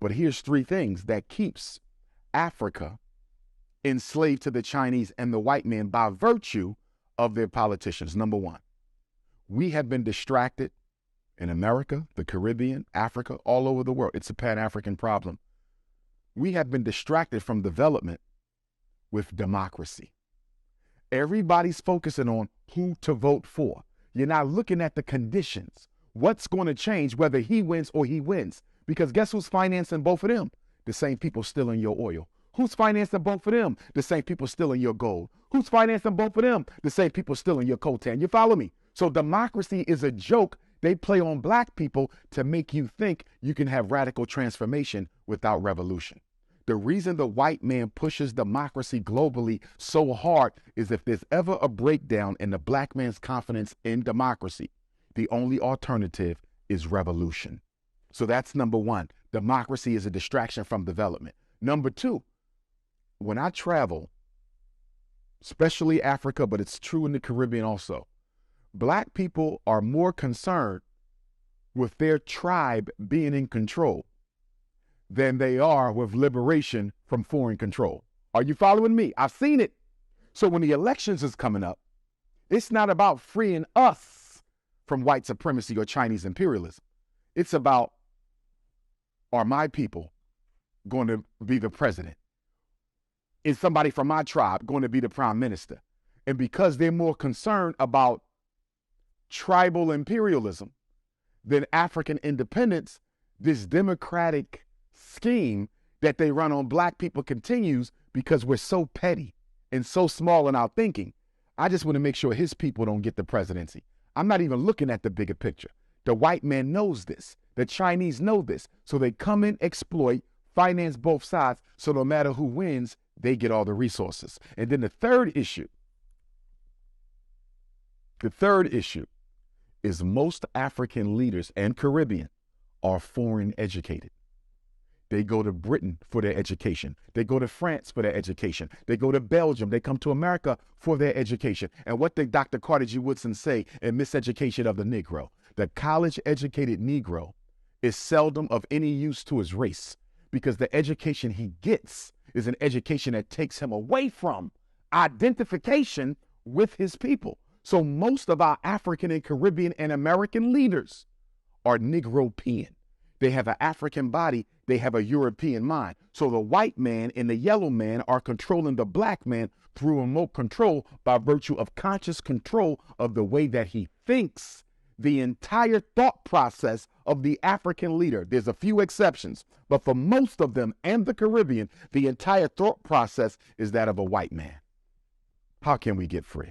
But here's three things that keeps Africa enslaved to the Chinese and the white man by virtue of their politicians. Number one, we have been distracted in America, the Caribbean, Africa, all over the world. It's a Pan-African problem. We have been distracted from development with democracy. Everybody's focusing on who to vote for. You're not looking at the conditions. What's going to change whether he wins or he wins? Because guess who's financing both of them? The same people stealing your oil. Who's financing both of them? The same people stealing your gold. Who's financing both of them? The same people stealing your coltan. You follow me? So democracy is a joke they play on black people to make you think you can have radical transformation without revolution. The reason the white man pushes democracy globally so hard is if there's ever a breakdown in the black man's confidence in democracy, the only alternative is revolution. So that's number one. Democracy is a distraction from development. Number two, when I travel, especially Africa, but it's true in the Caribbean also, black people are more concerned with their tribe being in control than they are with liberation from foreign control. Are you following me? I've seen it. So when the elections is coming up, it's not about freeing us from white supremacy or Chinese imperialism. It's about, are my people going to be the president? Is somebody from my tribe going to be the prime minister? And because they're more concerned about tribal imperialism than African independence, this democratic scheme that they run on black people continues because we're so petty and so small in our thinking. I just want to make sure his people don't get the presidency. I'm not even looking at the bigger picture. The white man knows this. The Chinese know this. So they come in, exploit, finance both sides. So no matter who wins, they get all the resources. And then the third issue is most African leaders and Caribbean are foreign educated. They go to Britain for their education. They go to France for their education. They go to Belgium. They come to America for their education. And what did Dr. Carter G. Woodson say in Miseducation of the Negro? The college-educated Negro is seldom of any use to his race because the education he gets is an education that takes him away from identification with his people. So most of our African and Caribbean and American leaders are Negropean. They have an African body, they have a European mind. So the white man and the yellow man are controlling the black man through remote control by virtue of conscious control of the way that he thinks. The entire thought process of the African leader, there's a few exceptions, but for most of them and the Caribbean, the entire thought process is that of a white man. How can we get free?